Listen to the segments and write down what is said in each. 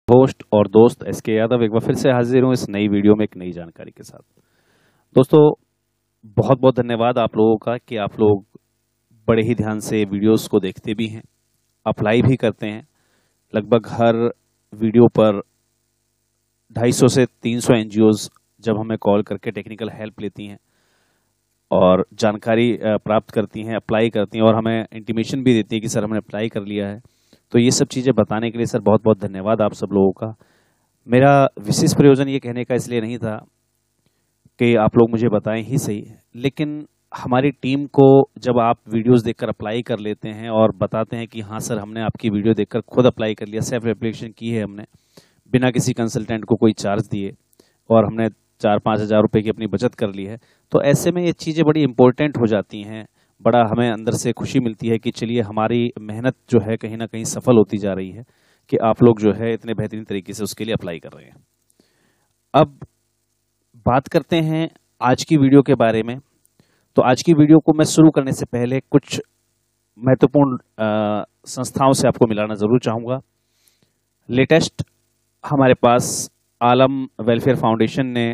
Host और दोस्त SK Yadav एक बार फिर से हाजिर हूँ इस नई वीडियो में एक नई जानकारी के साथ। दोस्तों, बहुत बहुत धन्यवाद आप लोगों का कि आप लोग बड़े ही ध्यान से वीडियोस को देखते भी हैं, अप्लाई भी करते हैं। लगभग हर वीडियो पर 250 से 300 एनजीओज जब हमें कॉल करके टेक्निकल हेल्प लेती हैं और जानकारी प्राप्त करती हैं, अप्लाई करती हैं और हमें इंटीमेशन भी देती है कि सर हमने अप्लाई कर लिया है। तो ये सब चीज़ें बताने के लिए सर बहुत बहुत धन्यवाद आप सब लोगों का। मेरा विशेष प्रयोजन ये कहने का इसलिए नहीं था कि आप लोग मुझे बताएं ही सही, लेकिन हमारी टीम को जब आप वीडियोस देखकर अप्लाई कर लेते हैं और बताते हैं कि हाँ सर हमने आपकी वीडियो देखकर खुद अप्लाई कर लिया, सेल्फ एप्लीकेशन की है हमने बिना किसी कंसल्टेंट को कोई चार्ज दिए और हमने 4-5 हज़ार रुपये की अपनी बचत कर ली है, तो ऐसे में ये चीज़ें बड़ी इंपॉर्टेंट हो जाती हैं। बड़ा हमें अंदर से खुशी मिलती है कि चलिए हमारी मेहनत जो है कहीं ना कहीं सफल होती जा रही है कि आप लोग जो है इतने बेहतरीन तरीके से उसके लिए अप्लाई कर रहे हैं। अब बात करते हैं आज की वीडियो के बारे में। तो आज की वीडियो को मैं शुरू करने से पहले कुछ महत्वपूर्ण संस्थाओं से आपको मिलाना ज़रूर चाहूँगा। लेटेस्ट हमारे पास आलम वेलफेयर फाउंडेशन ने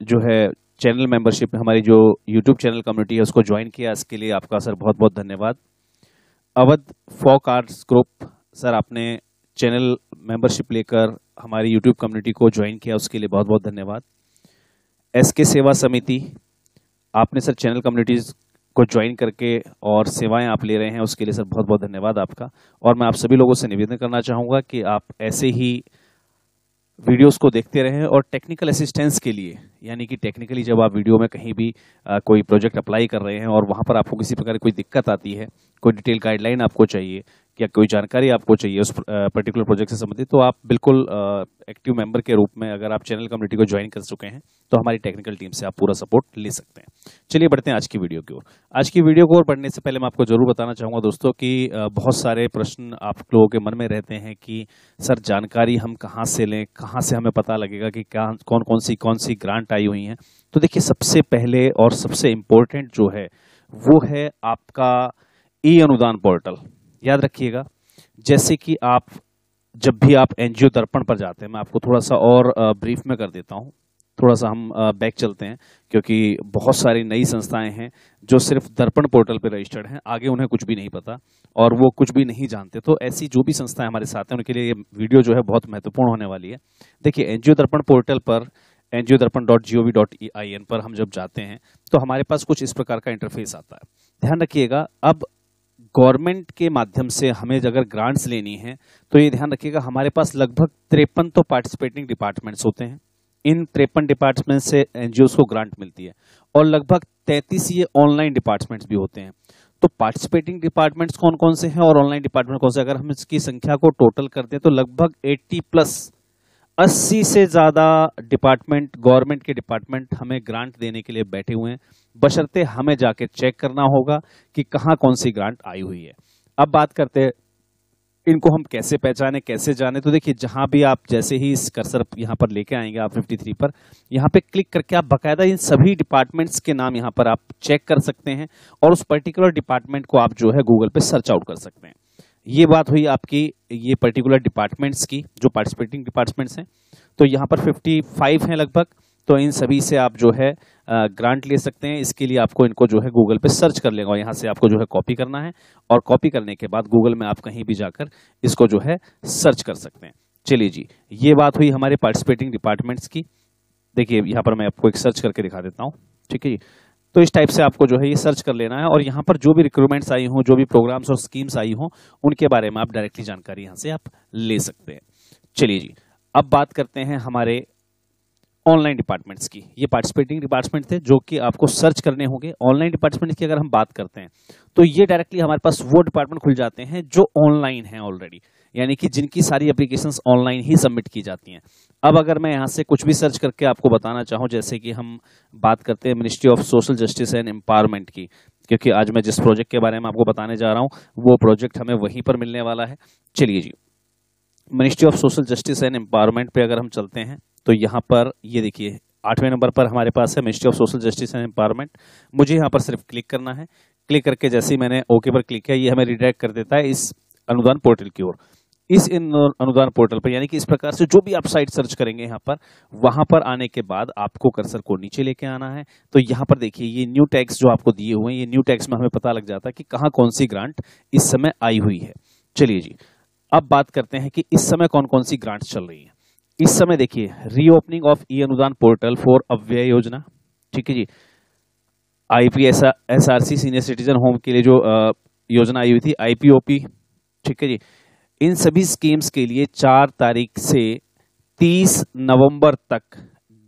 जो है चैनल मेंबरशिप, हमारी जो यूट्यूब चैनल कम्युनिटी है उसको ज्वाइन किया। इसके लिए आपका सर बहुत बहुत धन्यवाद। Awadh folk arts group sir, आपने चैनल मेंबरशिप लेकर हमारी यूट्यूब कम्युनिटी को ज्वाइन किया, उसके लिए बहुत बहुत धन्यवाद। एसके सेवा समिति, आपने सर चैनल कम्युनिटीज़ को ज्वाइन करके और सेवाएं आप ले रहे हैं, उसके लिए सर बहुत बहुत धन्यवाद आपका। और मैं आप सभी लोगों से निवेदन करना चाहूँगा कि आप ऐसे ही वीडियोस को देखते रहें और टेक्निकल असिस्टेंस के लिए, यानी कि टेक्निकली जब आप वीडियो में कहीं भी कोई प्रोजेक्ट अप्लाई कर रहे हैं और वहाँ पर आपको किसी प्रकार की कोई दिक्कत आती है, कोई डिटेल गाइडलाइन आपको चाहिए या कोई जानकारी आपको चाहिए उस पर्टिकुलर प्रोजेक्ट से संबंधित, तो आप बिल्कुल एक्टिव मेंबर के रूप में अगर आप चैनल कम्युनिटी को ज्वाइन कर चुके हैं तो हमारी टेक्निकल टीम से आप पूरा सपोर्ट ले सकते हैं। चलिए बढ़ते हैं आज की वीडियो की ओर। आज की वीडियो को और बढ़ने से पहले मैं आपको जरूर बताना चाहूँगा दोस्तों कि बहुत सारे प्रश्न आप लोगों के मन में रहते हैं कि सर जानकारी हम कहाँ से लें, कहाँ से हमें पता लगेगा कि क्या कौन सी ग्रांट आई हुई हैं। तो देखिए, सबसे पहले और सबसे इम्पोर्टेंट जो है वो है आपका ई अनुदान पोर्टल। याद रखिएगा, जैसे कि आप जब भी आप एनजीओ दर्पण पर जाते हैं, मैं आपको थोड़ा सा और ब्रीफ में कर देता हूँ। थोड़ा सा हम बैक चलते हैं क्योंकि बहुत सारी नई संस्थाएं हैं जो सिर्फ दर्पण पोर्टल पर रजिस्टर्ड हैं, आगे उन्हें कुछ भी नहीं पता और वो कुछ भी नहीं जानते। तो ऐसी जो भी संस्थाएं हमारे साथ हैं उनके लिए ये वीडियो जो है बहुत महत्वपूर्ण होने वाली है। देखिए, एनजीओ दर्पण पोर्टल पर NGOdarpan.gov.in पर हम जब जाते हैं तो हमारे पास कुछ इस प्रकार का इंटरफेस आता है। ध्यान रखिएगा, अब गवर्नमेंट के माध्यम से हमें अगर ग्रांट्स लेनी है तो ये ध्यान रखिएगा, हमारे पास लगभग 53 तो पार्टिसिपेटिंग डिपार्टमेंट्स होते हैं। इन 53 डिपार्टमेंट से एनजीओस को ग्रांट मिलती है और लगभग 33 ये ऑनलाइन डिपार्टमेंट्स भी होते हैं। तो पार्टिसिपेटिंग डिपार्टमेंट्स कौन कौन से हैं और ऑनलाइन डिपार्टमेंट कौन से, अगर हम इसकी संख्या को टोटल करते हैं तो लगभग 80 से ज्यादा डिपार्टमेंट, गवर्नमेंट के डिपार्टमेंट हमें ग्रांट देने के लिए बैठे हुए हैं, बशर्ते हमें जाके चेक करना होगा कि कहाँ कौन सी ग्रांट आई हुई है। अब बात करते हैं इनको हम कैसे पहचाने, कैसे जाने। तो देखिए, जहां भी आप जैसे ही इस कर्सर यहां पर लेके आएंगे आप 53 पर, यहां पे क्लिक करके आप बकायदा इन सभी डिपार्टमेंट्स के नाम यहां पर आप चेक कर सकते हैं और उस पर्टिकुलर डिपार्टमेंट को आप जो है गूगल पे सर्च आउट कर सकते हैं। ये बात हुई आपकी ये पर्टिकुलर डिपार्टमेंट्स की जो पार्टिसिपेटिंग डिपार्टमेंट्स हैं। तो यहाँ पर 55 हैं लगभग, तो इन सभी से आप जो है ग्रांट ले सकते हैं। इसके लिए आपको इनको जो है गूगल पे सर्च कर लेगा, यहाँ से आपको जो है कॉपी करना है और कॉपी करने के बाद गूगल में आप कहीं भी जाकर इसको जो है सर्च कर सकते हैं। चलिए जी, ये बात हुई हमारे पार्टिसिपेटिंग डिपार्टमेंट्स की। देखिए, यहाँ पर मैं आपको एक सर्च करके दिखा देता हूँ, ठीक है जी। तो इस टाइप से आपको जो है ये सर्च कर लेना है और यहाँ पर जो भी रिक्रूटमेंट्स आई हों, जो भी प्रोग्राम्स और स्कीम्स आई हों, उनके बारे में आप डायरेक्टली जानकारी यहाँ से आप ले सकते हैं। चलिए जी, अब बात करते हैं हमारे ऑनलाइन डिपार्टमेंट्स की। ये पार्टिसिपेटिंग डिपार्टमेंट थे जो कि आपको सर्च करने होंगे। ऑनलाइन डिपार्टमेंट की अगर हम बात करते हैं तो ये डायरेक्टली हमारे पास वो डिपार्टमेंट खुल जाते हैं जो ऑनलाइन है ऑलरेडी, यानी कि जिनकी सारी एप्लीकेशंस ऑनलाइन ही सबमिट की जाती हैं। अब अगर मैं यहाँ से कुछ भी सर्च करके आपको बताना चाहूँ, जैसे कि हम बात करते हैं ministry of social justice and empowerment की, क्योंकि आज मैं जिस प्रोजेक्ट के बारे में आपको बताने जा रहा हूँ वो प्रोजेक्ट हमें वहीं पर मिलने वाला है। चलिए जी, ministry of social justice and empowerment पे अगर हम चलते हैं तो यहाँ पर ये देखिए 8वें नंबर पर हमारे पास है ministry of social justice and empowerment. मुझे यहाँ पर सिर्फ क्लिक करना है। क्लिक करके जैसे ही मैंने ओके पर क्लिक किया, ये हमें रिडायरेक्ट कर देता है इस अनुदान पोर्टल की ओर। इस अनुदान पोर्टल पर, यानी कि इस प्रकार से जो भी आप साइट सर्च करेंगे यहाँ पर, वहां पर आने के बाद आपको कर्सर को नीचे लेके आना है। तो यहाँ पर देखिए ये न्यू टैक्स जो आपको दिए हुए हैं, ये न्यू टैक्स में हमें पता लग जाता है कि कहाँ कौन सी ग्रांट इस समय आई हुई है। चलिए जी, अब बात करते हैं कि इस समय कौन कौन सी ग्रांट चल रही है। इस समय देखिए रीओपनिंग ऑफ ई अनुदान पोर्टल फॉर अव्यय योजना, ठीक है जी, IPSRC सीनियर सिटीजन होम के लिए जो योजना आई हुई थी, IPOP, ठीक है जी, इन सभी स्कीम्स के लिए 4 तारीख से 30 नवंबर तक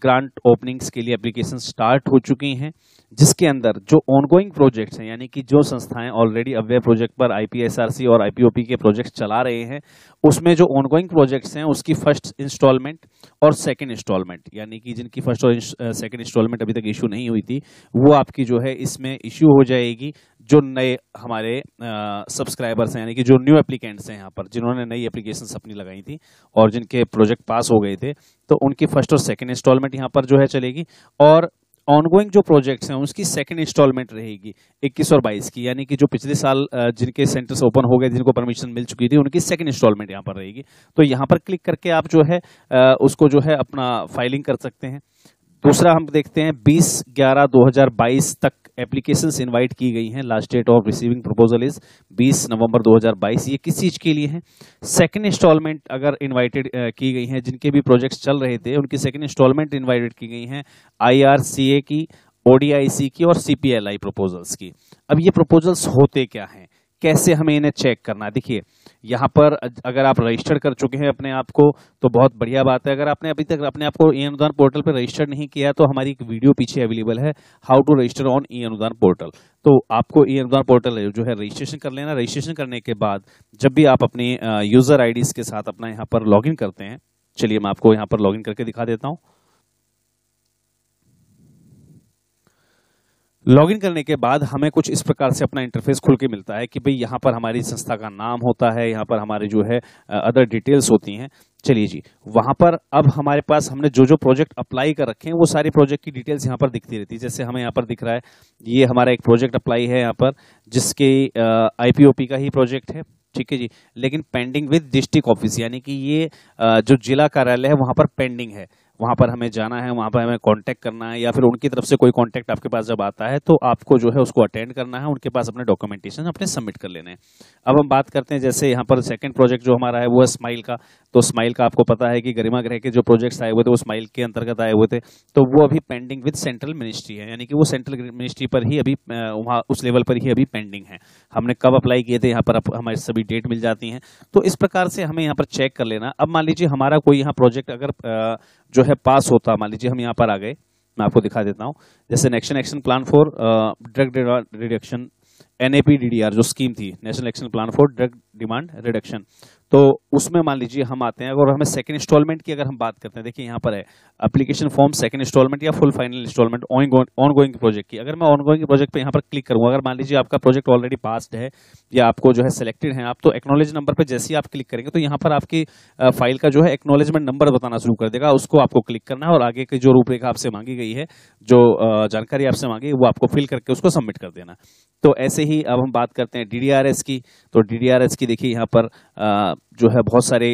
ग्रांट ओपनिंग्स के लिए एप्लीकेशन स्टार्ट हो चुकी हैं, जिसके अंदर जो ऑनगोइंग प्रोजेक्ट्स हैं, यानी कि जो संस्थाएं ऑलरेडी अव्यय प्रोजेक्ट पर IPSRC और IPOP के प्रोजेक्ट चला रहे हैं, उसमें जो ऑनगोइंग प्रोजेक्ट्स हैं उसकी फर्स्ट इंस्टॉलमेंट और सेकंड इंस्टॉलमेंट, यानी कि जिनकी फर्स्ट और सेकंड इंस्टॉलमेंट अभी तक इशू नहीं हुई थी, वो आपकी जो है इसमें इशू हो जाएगी। जो नए हमारे सब्सक्राइबर्स हैं, यानी कि जो न्यू एप्लीकेंट्स हैं यहाँ पर, जिन्होंने नई एप्लीकेशंस अपनी लगाई थी और जिनके प्रोजेक्ट पास हो गए थे, तो उनकी फर्स्ट और सेकंड इंस्टॉलमेंट यहाँ पर जो है चलेगी। और ऑनगोइंग जो प्रोजेक्ट्स हैं उसकी सेकंड इंस्टॉलमेंट रहेगी 21 और 22 की, यानी कि जो पिछले साल जिनके सेंटर्स ओपन हो गए, जिनको परमिशन मिल चुकी थी, उनकी सेकंड इंस्टॉलमेंट यहाँ पर रहेगी। तो यहाँ पर क्लिक करके आप जो है उसको जो है अपना फाइलिंग कर सकते हैं। दूसरा हम देखते हैं 20/11/2022 तक एप्लीकेशंस इनवाइट की गई हैं। Last date of receiving proposal is 20 November 2022। ये किस चीज के लिए है? सेकंड इंस्टॉलमेंट अगर इनवाइटेड की गई हैं, जिनके भी प्रोजेक्ट्स चल रहे थे उनकी सेकंड इंस्टॉलमेंट इनवाइटेड की गई हैं IRCA की, ODIC की और CPLI प्रपोजल्स की। अब ये प्रपोजल्स होते क्या हैं, कैसे हमें इन्हें चेक करना है? देखिए यहाँ पर अगर आप रजिस्टर कर चुके हैं अपने आप को तो बहुत बढ़िया बात है। अगर आपने अभी तक अपने आप को ई अनुदान पोर्टल पर रजिस्टर नहीं किया तो हमारी एक वीडियो पीछे अवेलेबल है, हाउ टू रजिस्टर ऑन ई अनुदान पोर्टल। तो आपको ई अनुदान पोर्टल जो है रजिस्ट्रेशन कर लेना। रजिस्ट्रेशन करने के बाद जब भी आप अपनी यूजर आईडीज के साथ अपना यहाँ पर लॉगिन करते हैं, चलिए मैं आपको यहाँ पर लॉगिन करके दिखा देता हूँ। लॉगिन करने के बाद हमें कुछ इस प्रकार से अपना इंटरफेस खुल के मिलता है कि भाई यहाँ पर हमारी संस्था का नाम होता है, यहाँ पर हमारे जो है अदर डिटेल्स होती हैं। चलिए जी, वहाँ पर अब हमारे पास हमने जो जो प्रोजेक्ट अप्लाई कर रखे हैं वो सारे प्रोजेक्ट की डिटेल्स यहाँ पर दिखती रहती है। जैसे हमें यहाँ पर दिख रहा है ये हमारा एक प्रोजेक्ट अप्लाई है यहाँ पर, जिसके IPOP का ही प्रोजेक्ट है, ठीक है जी, लेकिन पेंडिंग विद डिस्ट्रिक्ट ऑफिस, यानी कि ये जो जिला कार्यालय है वहाँ पर पेंडिंग है। वहाँ पर हमें जाना है, वहाँ पर हमें कांटेक्ट करना है, या फिर उनकी तरफ से कोई कांटेक्ट आपके पास जब आता है तो आपको जो है उसको अटेंड करना है, उनके पास अपने डॉक्यूमेंटेशन अपने सबमिट कर लेने हैं। अब हम बात करते हैं जैसे यहाँ पर सेकंड प्रोजेक्ट जो हमारा है वो है स्माइल का। तो स्माइल का आपको पता है कि गरिमा गृह के जो प्रोजेक्ट्स आए हुए थे वो स्माइल के अंतर्गत आए हुए थे, तो वो अभी पेंडिंग विद सेंट्रल मिनिस्ट्री है, यानी कि वो सेंट्रल मिनिस्ट्री पर ही अभी वहाँ उस लेवल पर ही अभी पेंडिंग है। हमने कब अप्लाई किए थे यहाँ पर हमारी सभी डेट मिल जाती हैं। तो इस प्रकार से हमें यहाँ पर चेक कर लेना। अब मान लीजिए हमारा कोई यहाँ प्रोजेक्ट अगर जो है पास होता, मान लीजिए हम यहाँ पर आ गए, मैं आपको दिखा देता हूँ। जैसे national action plan for drug reduction, NAPDDR जो स्कीम थी, national action plan for drug demand reduction, तो उसमें मान लीजिए हम आते हैं और हमें सेकंड इंस्टॉलमेंट की अगर हम बात करते हैं, देखिए यहाँ पर है एप्लीकेशन फॉर्म सेकंड इंस्टॉलमेंट या full final installment ongoing project की। अगर मैं ऑनगोइंग प्रोजेक्ट पे यहाँ पर क्लिक करूंगा, अगर मान लीजिए आपका प्रोजेक्ट ऑलरेडी पास्ड है या आपको जो है सिलेक्टेड है आप, तो एक्नॉलेज नंबर पर जैसे ही आप क्लिक करेंगे तो यहाँ पर आपकी फाइल का जो है एक्नॉलेजमेंट नंबर बताना शुरू कर देगा। उसको आपको क्लिक करना है और आगे की जो रूपरेखा आपसे मांगी गई है, जो जानकारी आपसे मांगी वो आपको फिल करके उसको सबमिट कर देना। तो ऐसे ही अब हम बात करते हैं DDRS की। तो DDRS की देखिए यहाँ पर जो है बहुत सारे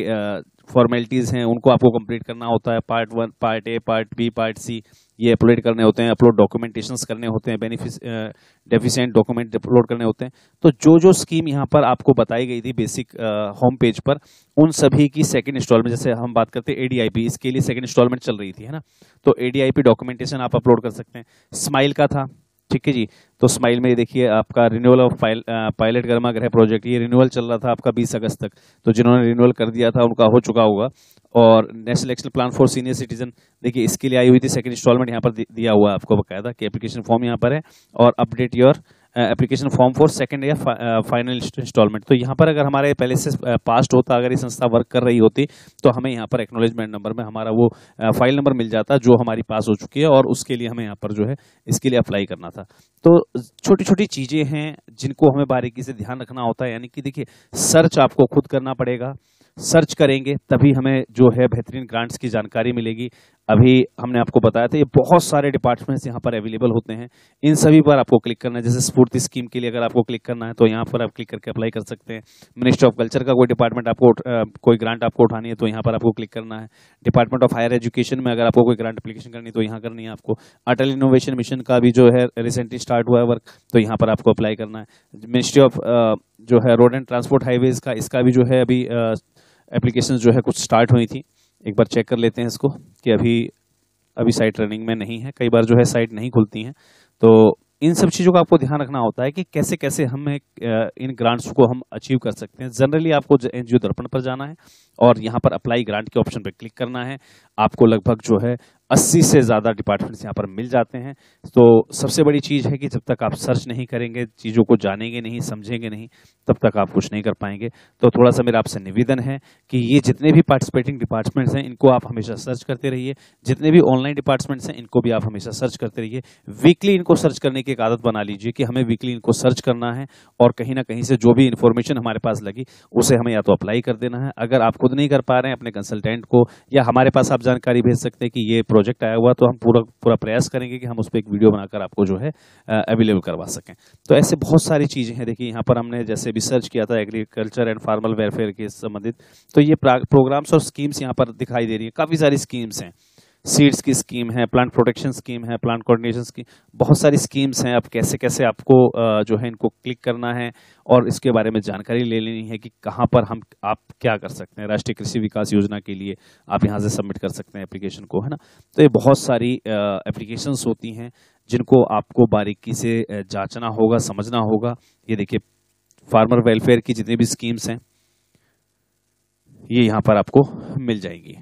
फॉर्मेलिटीज हैं, उनको आपको कंप्लीट करना होता है। Part 1, part A, part B, part C ये अपलोड करने होते हैं, अपलोड डॉक्यूमेंटेशंस करने होते हैं, डेफिशिएंट डॉक्यूमेंट अपलोड करने होते हैं। तो जो जो स्कीम यहाँ पर आपको बताई गई थी बेसिक होम पेज पर, उन सभी की सेकंड इंस्टॉलमेंट, जैसे हम बात करते हैं ADIP, इसके लिए सेकंड इंस्टॉलमेंट चल रही थी, है ना, तो ADIP डॉक्यूमेंटेशन आप अपलोड कर सकते हैं। स्माइल का था, ठीक है जी, तो स्माइल में देखिए आपका रिन्यूअल ऑफ पायलट गरिमा गृह प्रोजेक्ट, ये रिन्यूअल चल रहा था आपका 20 अगस्त तक, तो जिन्होंने रिन्यूअल कर दिया था उनका हो चुका होगा। और national action plan for senior citizen, देखिए इसके लिए आई हुई थी सेकंड इंस्टॉलमेंट, यहाँ पर दिया हुआ है आपको बकायदा कि एप्लीकेशन फॉर्म यहाँ पर है, और update your application form for second या फाइनल इंस्टॉलमेंट। तो यहाँ पर अगर हमारे पहले से पास्ट होता, अगर ये संस्था वर्क कर रही होती, तो हमें यहाँ पर एक्नॉलेजमेंट नंबर में हमारा वो फाइल नंबर मिल जाता जो हमारी पास हो चुकी है, और उसके लिए हमें यहाँ पर जो है इसके लिए अप्लाई करना था। तो छोटी छोटी चीजें हैं जिनको हमें बारीकी से ध्यान रखना होता है, यानी कि देखिए सर्च आपको खुद करना पड़ेगा, सर्च करेंगे तभी हमें जो है बेहतरीन ग्रांट्स की जानकारी मिलेगी। अभी हमने आपको बताया था ये बहुत सारे डिपार्टमेंट्स यहाँ पर अवेलेबल होते हैं। इन सभी पर आपको क्लिक करना है। जैसे स्फूर्ति स्कीम के लिए अगर आपको क्लिक करना है तो यहाँ पर आप क्लिक करके अप्लाई कर सकते हैं। मिनिस्ट्री ऑफ कल्चर का कोई डिपार्टमेंट आपको कोई ग्रांट आपको उठानी है तो यहाँ पर आपको क्लिक करना है। डिपार्टमेंट ऑफ हायर एजुकेशन में अगर आपको कोई ग्रांट एप्लीकेशन करनी है तो यहाँ करनी है आपको। अटल इनोवेशन मिशन का भी जो है रिसेंटली स्टार्ट हुआ है वर्क, तो यहाँ पर आपको अप्लाई करना है। मिनिस्ट्री ऑफ जो है रोड एंड ट्रांसपोर्ट हाईवेज का, इसका भी जो है अभी एप्लीकेशन जो है कुछ स्टार्ट हुई थी। एक बार चेक कर लेते हैं इसको कि अभी साइट रनिंग में नहीं है। कई बार जो है साइट नहीं खुलती हैं, तो इन सब चीज़ों का आपको ध्यान रखना होता है कि कैसे कैसे हम इन ग्रांट्स को हम अचीव कर सकते हैं। जनरली आपको एनजीओ दर्पण पर जाना है और यहाँ पर अप्लाई ग्रांट के ऑप्शन पर क्लिक करना है। आपको लगभग जो है 80 से ज़्यादा डिपार्टमेंट्स यहाँ पर मिल जाते हैं। तो सबसे बड़ी चीज़ है कि जब तक आप सर्च नहीं करेंगे, चीज़ों को जानेंगे नहीं, समझेंगे नहीं, तब तक आप कुछ नहीं कर पाएंगे। तो थोड़ा सा मेरा आपसे निवेदन है कि ये जितने भी पार्टिसिपेटिंग डिपार्टमेंट्स हैं इनको आप हमेशा सर्च करते रहिए। जितने भी ऑनलाइन डिपार्टमेंट्स हैं इनको भी आप हमेशा सर्च करते रहिए। वीकली इनको सर्च करने की एक आदत बना लीजिए कि हमें वीकली इनको सर्च करना है और कहीं ना कहीं से जो भी इन्फॉर्मेशन हमारे पास लगी उसे हमें या तो अप्लाई कर देना है। अगर आप खुद नहीं कर पा रहे हैं, अपने कंसल्टेंट को या हमारे पास आप जानकारी भेज सकते हैं कि ये प्रोजेक्ट आया हुआ, तो हम पूरा प्रयास करेंगे कि हम उस पर एक वीडियो बनाकर आपको जो है अवेलेबल करवा सकें। तो ऐसे बहुत सारी चीज़ें हैं। देखिए यहाँ पर हमने जैसे भी सर्च किया था एग्रीकल्चर एंड फार्मल वेलफेयर के संबंधित, तो ये प्रोग्राम्स और स्कीम्स यहाँ पर दिखाई दे रही है। काफ़ी सारी स्कीम्स हैं। सीड्स की स्कीम है, प्लांट प्रोटेक्शन स्कीम है, प्लांट कोऑर्डिनेशन स्कीम, बहुत सारी स्कीम्स हैं। अब कैसे कैसे आपको जो है इनको क्लिक करना है और इसके बारे में जानकारी ले लेनी है कि कहाँ पर आप क्या कर सकते हैं। राष्ट्रीय कृषि विकास योजना के लिए आप यहाँ से सबमिट कर सकते हैं एप्लीकेशन को, है ना। तो ये बहुत सारी एप्लीकेशंस होती हैं जिनको आपको बारीकी से जांचना होगा, समझना होगा। ये देखिए फार्मर वेलफेयर की जितनी भी स्कीम्स हैं ये यहाँ पर आपको मिल जाएगी।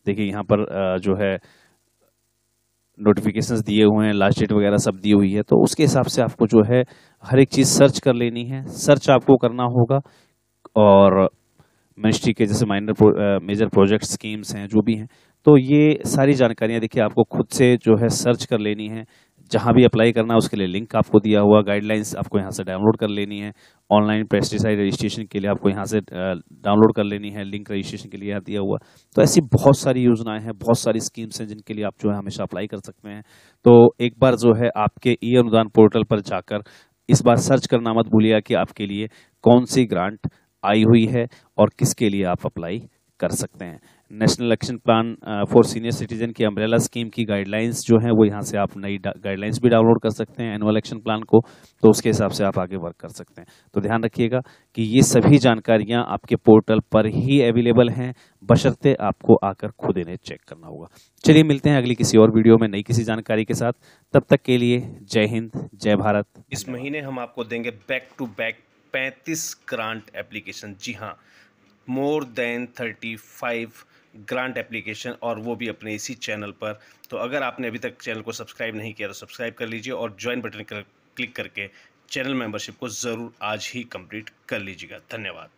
देखिए यहाँ पर जो है नोटिफिकेशंस दिए हुए हैं, लास्ट डेट वगैरह सब दी हुई है, तो उसके हिसाब से आपको जो है हर एक चीज़ सर्च कर लेनी है। सर्च आपको करना होगा और मिनिस्ट्री के जैसे मेजर प्रोजेक्ट स्कीम्स हैं जो भी हैं, तो ये सारी जानकारियाँ देखिए आपको खुद से जो है सर्च कर लेनी है। जहाँ भी अप्लाई करना है उसके लिए लिंक आपको दिया हुआ, गाइडलाइंस आपको यहाँ से डाउनलोड कर लेनी है। ऑनलाइन पेस्टिसाइड रजिस्ट्रेशन के लिए आपको यहाँ से डाउनलोड कर लेनी है, लिंक रजिस्ट्रेशन के लिए यहाँ दिया हुआ। तो ऐसी बहुत सारी योजनाएं हैं, बहुत सारी स्कीम्स हैं जिनके लिए आप जो है हमेशा अप्लाई कर सकते हैं। तो एक बार जो है आपके ई अनुदान पोर्टल पर जाकर इस बार सर्च करना मत भूलिएगा कि आपके लिए कौन सी ग्रांट आई हुई है और किसके लिए आप अप्लाई कर सकते हैं। National action plan for senior citizen की अम्ब्रेला स्कीम की गाइडलाइंस जो है वो यहाँ से आप नई गाइडलाइंस भी डाउनलोड कर सकते हैं एनुअल एक्शन प्लान को, तो उसके हिसाब से आप आगे वर्क कर सकते हैं। तो ध्यान रखिएगा कि ये सभी जानकारियाँ आपके पोर्टल पर ही अवेलेबल हैं, बशर्ते आपको आकर खुद इन्हें चेक करना होगा। चलिए मिलते हैं अगली किसी और वीडियो में नई किसी जानकारी के साथ। तब तक के लिए जय हिंद, जय भारत। इस महीने हम आपको देंगे back to back 35 grant application. जी हाँ, मोर देन 35 ग्रांट एप्लीकेशन, और वो भी अपने इसी चैनल पर। तो अगर आपने अभी तक चैनल को सब्सक्राइब नहीं किया तो सब्सक्राइब कर लीजिए और ज्वाइन बटन क्लिक करके चैनल मेंबरशिप को ज़रूर आज ही कंप्लीट कर लीजिएगा। धन्यवाद।